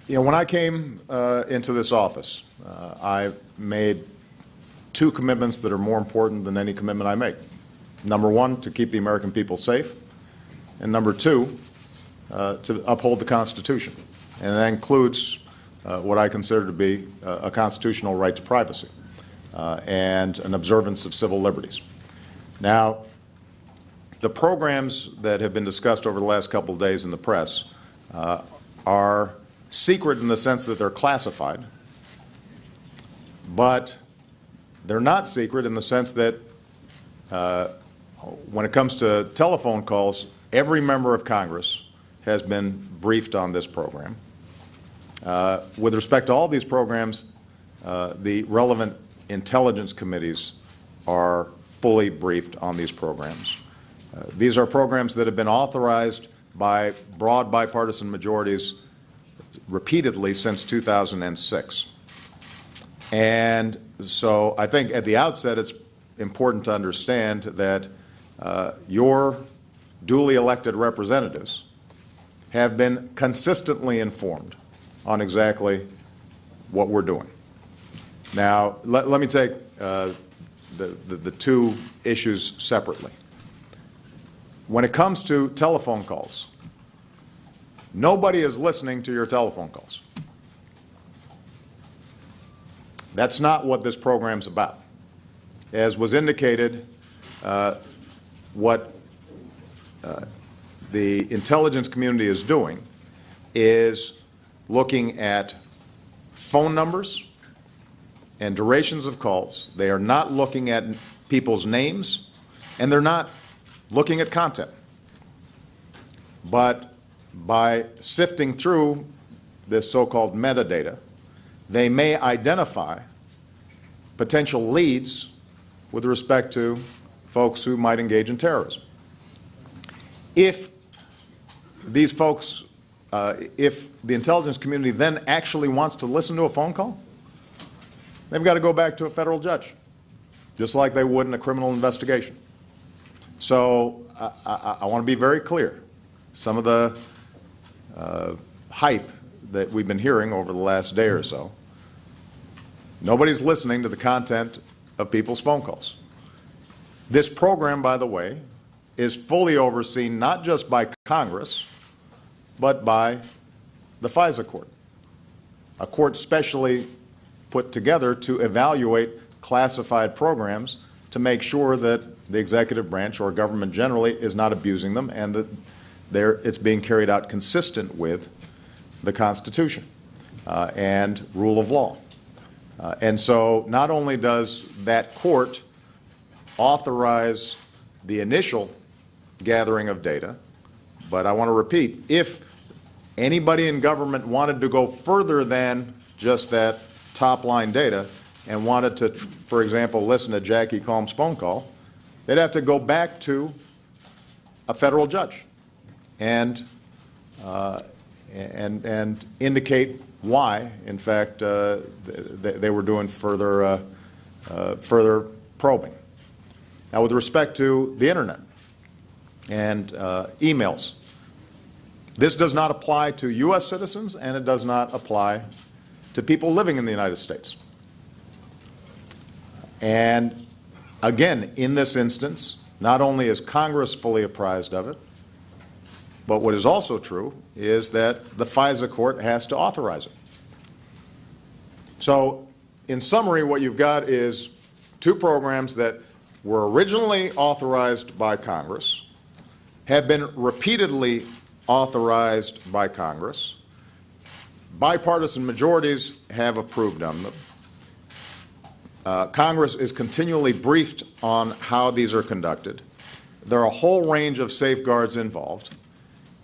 When I came into this office, I made two commitments that are more important than any commitment I make. Number one, to keep the American people safe, and number two, to uphold the Constitution. And that includes what I consider to be a constitutional right to privacy and an observance of civil liberties. Now, the programs that have been discussed over the last couple of days in the press are secret in the sense that they're classified, but they're not secret in the sense that when it comes to telephone calls, every member of Congress has been briefed on this program. With respect to all these programs, the relevant intelligence committees are fully briefed on these programs. These are programs that have been authorized by broad bipartisan majorities repeatedly since 2006. And so I think at the outset it's important to understand that your duly elected representatives have been consistently informed on exactly what we're doing. Now, let me take the two issues separately. When it comes to telephone calls, nobody is listening to your telephone calls. That's not what this program's about. As was indicated, what the intelligence community is doing is looking at phone numbers and durations of calls. They are not looking at people's names, and they're not looking at content. But by sifting through this so-called metadata, they may identify potential leads with respect to folks who might engage in terrorism. If these folks, if the intelligence community then actually wants to listen to a phone call, they've got to go back to a federal judge, just like they would in a criminal investigation. So I want to be very clear. Some of the hype that we've been hearing over the last day or so, nobody's listening to the content of people's phone calls. This program, by the way, is fully overseen not just by Congress, but by the FISA court, a court specially put together to evaluate classified programs to make sure that the executive branch or government generally is not abusing them and that it's being carried out consistent with the Constitution and rule of law. And so not only does that court authorize the initial gathering of data, but I want to repeat, if anybody in government wanted to go further than just that top line data and wanted to, for example, listen to Jackie Combs' phone call, they'd have to go back to a federal judge and indicate why, in fact, they were doing further probing. Now, with respect to the internet and emails, this does not apply to U.S. citizens, and it does not apply to people living in the United States. And again, in this instance, not only is Congress fully apprised of it, but what is also true is that the FISA court has to authorize it. So, in summary, what you've got is two programs that were originally authorized by Congress, have been repeatedly authorized by Congress, bipartisan majorities have approved of them. Congress is continually briefed on how these are conducted. There are a whole range of safeguards involved,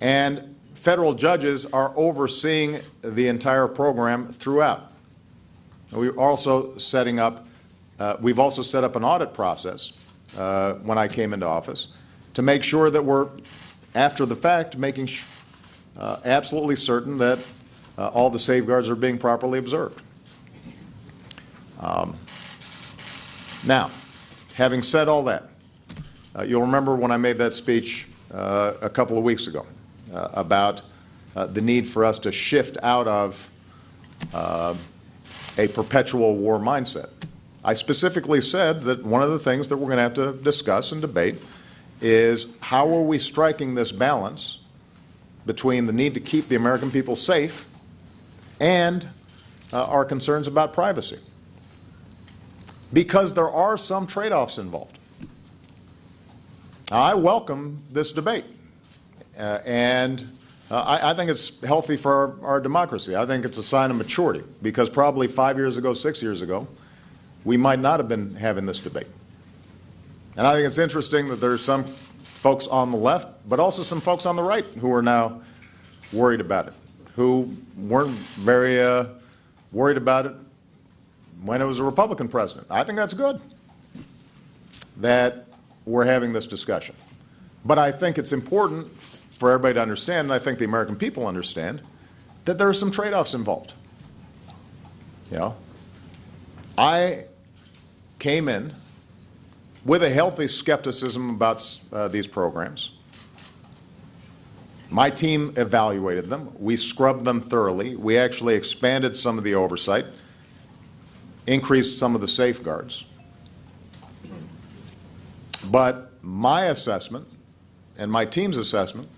and federal judges are overseeing the entire program throughout. We're also setting up, we've also set up an audit process when I came into office to make sure that we're, after the fact, making absolutely certain that all the safeguards are being properly observed. Now, having said all that, you'll remember when I made that speech a couple of weeks ago about the need for us to shift out of a perpetual war mindset. I specifically said that one of the things that we're going to have to discuss and debate is how are we striking this balance between the need to keep the American people safe and our concerns about privacy. Because there are some trade-offs involved. Now, I welcome this debate, and I think it's healthy for our democracy. I think it's a sign of maturity, because probably 5 years ago, 6 years ago, we might not have been having this debate. And I think it's interesting that there's some folks on the left, but also some folks on the right who are now worried about it, who weren't very worried about it when it was a Republican president. I think that's good that we're having this discussion. But I think it's important for everybody to understand, and I think the American people understand, that there are some trade-offs involved. You know, I came in with a healthy skepticism about these programs. My team evaluated them. We scrubbed them thoroughly. We actually expanded some of the oversight, increased some of the safeguards. But my assessment and my team's assessment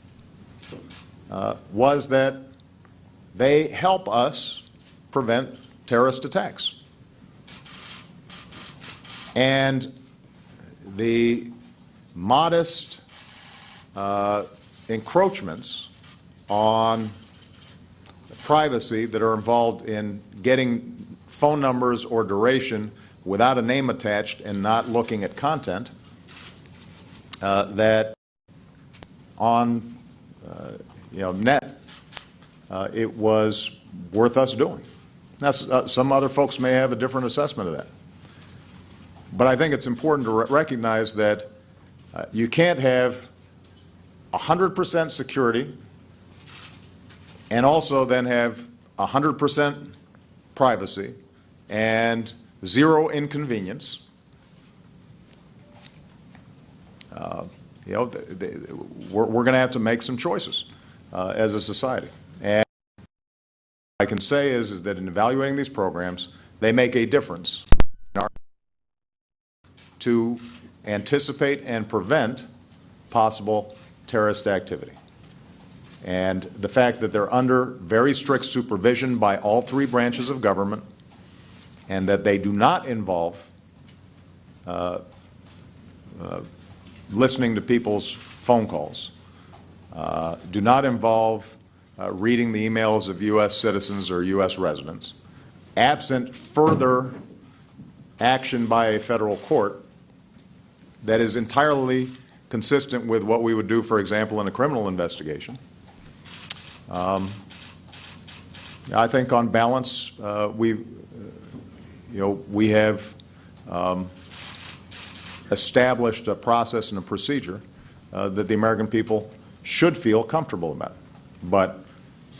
was that they help us prevent terrorist attacks. And the modest encroachments on privacy that are involved in getting phone numbers or duration without a name attached and not looking at content, that on net it was worth us doing. Now, some other folks may have a different assessment of that. But I think it's important to recognize that you can't have 100% security and also then have 100% privacy and zero inconvenience. We're going to have to make some choices as a society. And what I can say is that in evaluating these programs, they make a difference in our to anticipate and prevent possible terrorist activity. And the fact that they're under very strict supervision by all three branches of government, and that they do not involve listening to people's phone calls, do not involve reading the emails of U.S. citizens or U.S. residents, absent further action by a federal court that is entirely consistent with what we would do, for example, in a criminal investigation. I think on balance, we have established a process and a procedure that the American people should feel comfortable about. But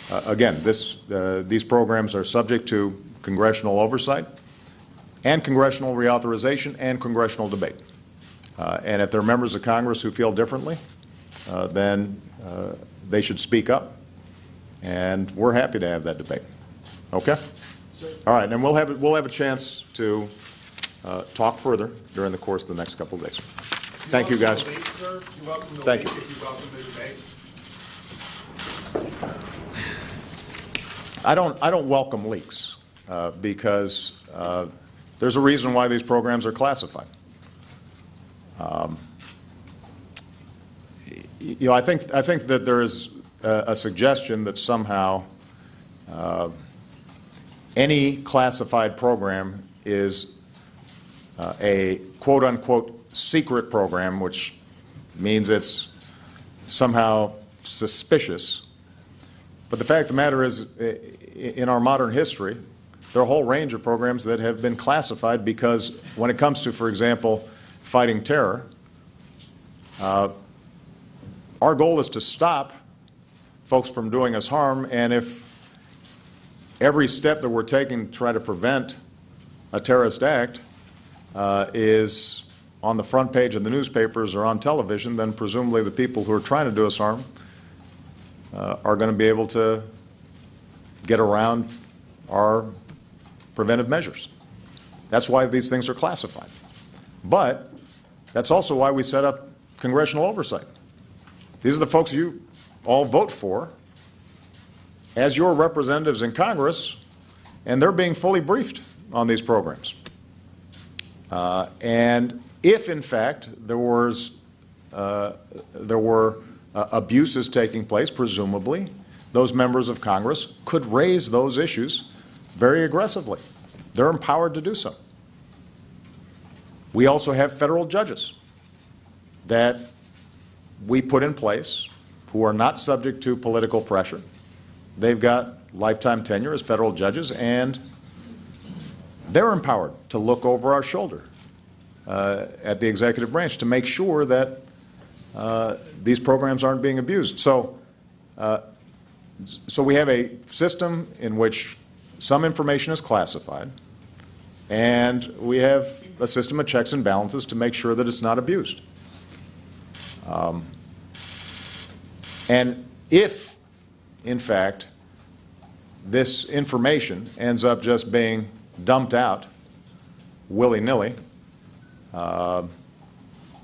again, these programs are subject to congressional oversight and congressional reauthorization and congressional debate. And if there are members of Congress who feel differently, then they should speak up. And we're happy to have that debate. Okay? All right, and we'll have a chance to talk further during the course of the next couple of days. Thank you, guys. Thank you. I don't welcome leaks because there's a reason why these programs are classified. I think that there is a suggestion that somehow any classified program is a quote-unquote secret program, which means it's somehow suspicious. But the fact of the matter is, in our modern history, there are a whole range of programs that have been classified because when it comes to, for example, fighting terror, our goal is to stop folks from doing us harm, and if every step that we're taking to try to prevent a terrorist act is on the front page of the newspapers or on television, then presumably the people who are trying to do us harm are going to be able to get around our preventive measures. That's why these things are classified. But that's also why we set up congressional oversight. These are the folks you all vote for as your representatives in Congress, and they're being fully briefed on these programs. And if, in fact, there were abuses taking place, presumably, those members of Congress could raise those issues very aggressively. They're empowered to do so. We also have federal judges that we put in place who are not subject to political pressure. They've got lifetime tenure as federal judges, and they're empowered to look over our shoulder at the executive branch to make sure that these programs aren't being abused. So we have a system in which some information is classified, and we have a system of checks and balances to make sure that it's not abused. And if, in fact, this information ends up just being dumped out willy-nilly,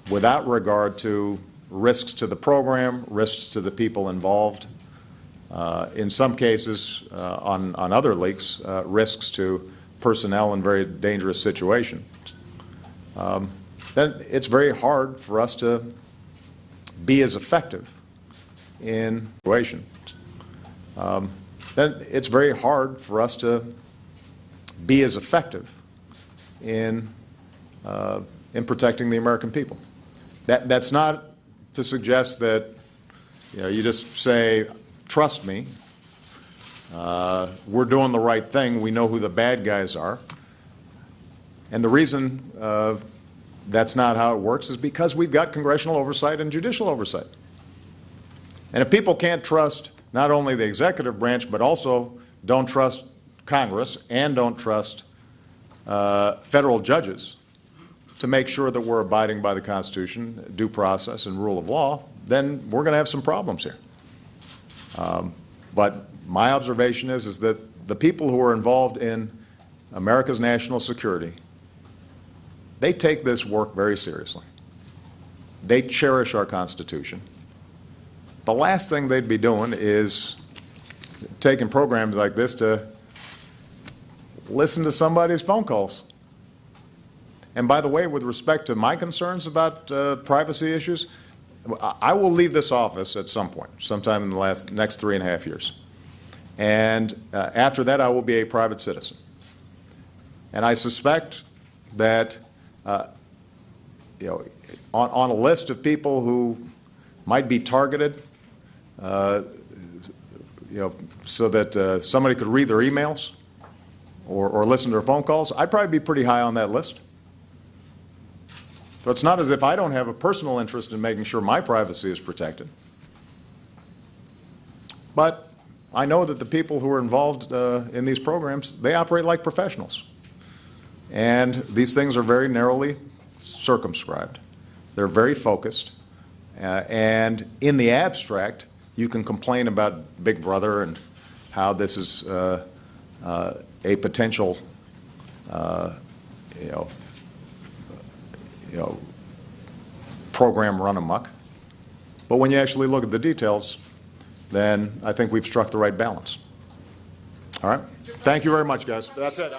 without regard to risks to the program, risks to the people involved, in some cases, on other leaks, risks to personnel in very dangerous situations, then it's very hard for us to be as effective in situations. Then it's very hard for us to be as effective in protecting the American people. That's not to suggest that you just say, trust me, we're doing the right thing, we know who the bad guys are. And the reason that's not how it works is because we've got congressional oversight and judicial oversight. And if people can't trust not only the executive branch, but also don't trust Congress and don't trust federal judges to make sure that we're abiding by the Constitution, due process, and rule of law, then we're going to have some problems here. But my observation is that the people who are involved in America's national security, they take this work very seriously. They cherish our Constitution. The last thing they'd be doing is taking programs like this to listen to somebody's phone calls. And by the way, with respect to my concerns about privacy issues, I will leave this office at some point, sometime in the next 3.5 years. And after that, I will be a private citizen. And I suspect that on a list of people who might be targeted, so that somebody could read their emails or listen to their phone calls, I'd probably be pretty high on that list. So it's not as if I don't have a personal interest in making sure my privacy is protected. But I know that the people who are involved in these programs, they operate like professionals. And these things are very narrowly circumscribed. They're very focused. And in the abstract, you can complain about Big Brother and how this is a potential, program run amok. But when you actually look at the details, then I think we've struck the right balance. All right? Thank you very much, guys. That's it.